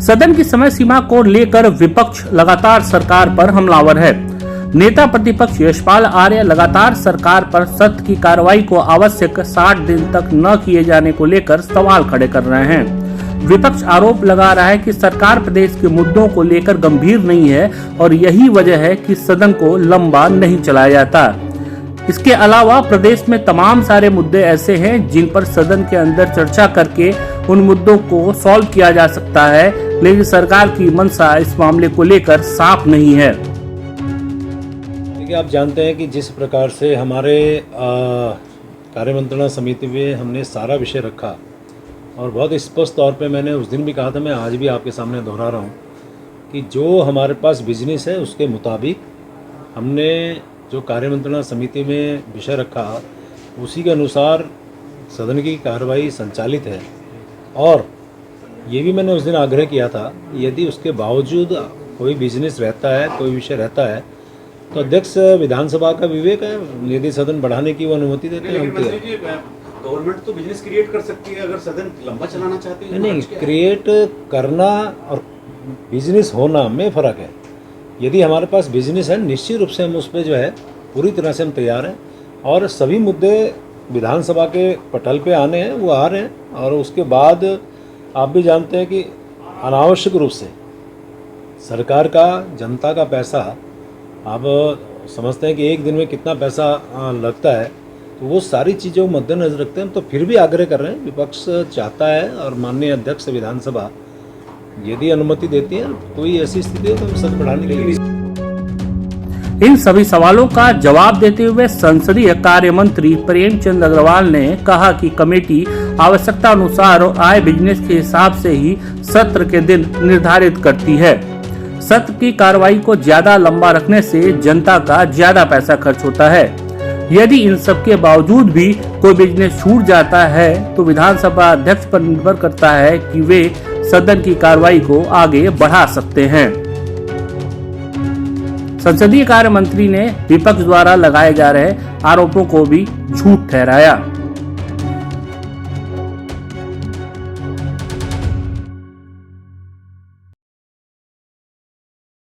सदन की समय सीमा को लेकर विपक्ष लगातार सरकार पर हमलावर है। नेता प्रतिपक्ष यशपाल आर्य लगातार सरकार पर सत्र की कार्रवाई को आवश्यक 60 दिन तक न किए जाने को लेकर सवाल खड़े कर रहे हैं। विपक्ष आरोप लगा रहा है कि सरकार प्रदेश के मुद्दों को लेकर गंभीर नहीं है और यही वजह है कि सदन को लंबा नहीं चलाया जाता। इसके अलावा प्रदेश में तमाम सारे मुद्दे ऐसे हैं जिन पर सदन के अंदर चर्चा करके उन मुद्दों को सॉल्व किया जा सकता है, लेकिन सरकार की मंशा इस मामले को लेकर साफ नहीं है। देखिए, आप जानते हैं कि जिस प्रकार से हमारे कार्यमंत्रणा समिति में हमने सारा विषय रखा और बहुत स्पष्ट तौर पे मैंने उस दिन भी कहा था, मैं आज भी आपके सामने दोहरा रहा हूँ कि जो हमारे पास बिजनेस है उसके मुताबिक हमने जो कार्यमंत्रणा समिति में विषय रखा उसी के अनुसार सदन की कार्रवाई संचालित है। और ये भी मैंने उस दिन आग्रह किया था, यदि उसके बावजूद कोई बिजनेस रहता है, कोई विषय रहता है, तो अध्यक्ष विधानसभा का विवेक है, यदि सदन बढ़ाने की वो अनुमति देते हैं। गवर्नमेंट तो बिजनेस क्रिएट कर सकती है अगर सदन लंबा चलाना चाहती है। नहीं, क्रिएट करना और बिजनेस होना में फ़र्क है। यदि हमारे पास बिजनेस है, निश्चित रूप से हम उस पर जो है पूरी तरह से हम तैयार हैं और सभी मुद्दे विधानसभा के पटल पे आने हैं, वो आ रहे हैं। और उसके बाद आप भी जानते हैं कि अनावश्यक रूप से सरकार का, जनता का पैसा, आप समझते हैं कि एक दिन में कितना पैसा लगता है, तो वो सारी चीज़ों को मद्देनजर रखते हैं। हम तो फिर भी आग्रह कर रहे हैं, विपक्ष चाहता है और माननीय अध्यक्ष विधानसभा यदि अनुमति देती है, कोई ऐसी स्थिति है तो हम सदन बढ़ाने के लिए। इन सभी सवालों का जवाब देते हुए संसदीय कार्य मंत्री प्रेमचंद अग्रवाल ने कहा कि कमेटी आवश्यकता अनुसार आय बिजनेस के हिसाब से ही सत्र के दिन निर्धारित करती है। सत्र की कार्रवाई को ज्यादा लंबा रखने से जनता का ज्यादा पैसा खर्च होता है। यदि इन सब के बावजूद भी कोई बिजनेस छूट जाता है तो विधानसभा अध्यक्ष पर निर्भर करता है कि वे सदन की कार्रवाई को आगे बढ़ा सकते हैं। संसदीय कार्य मंत्री ने विपक्ष द्वारा लगाए जा रहे आरोपों को भी झूठ ठहराया।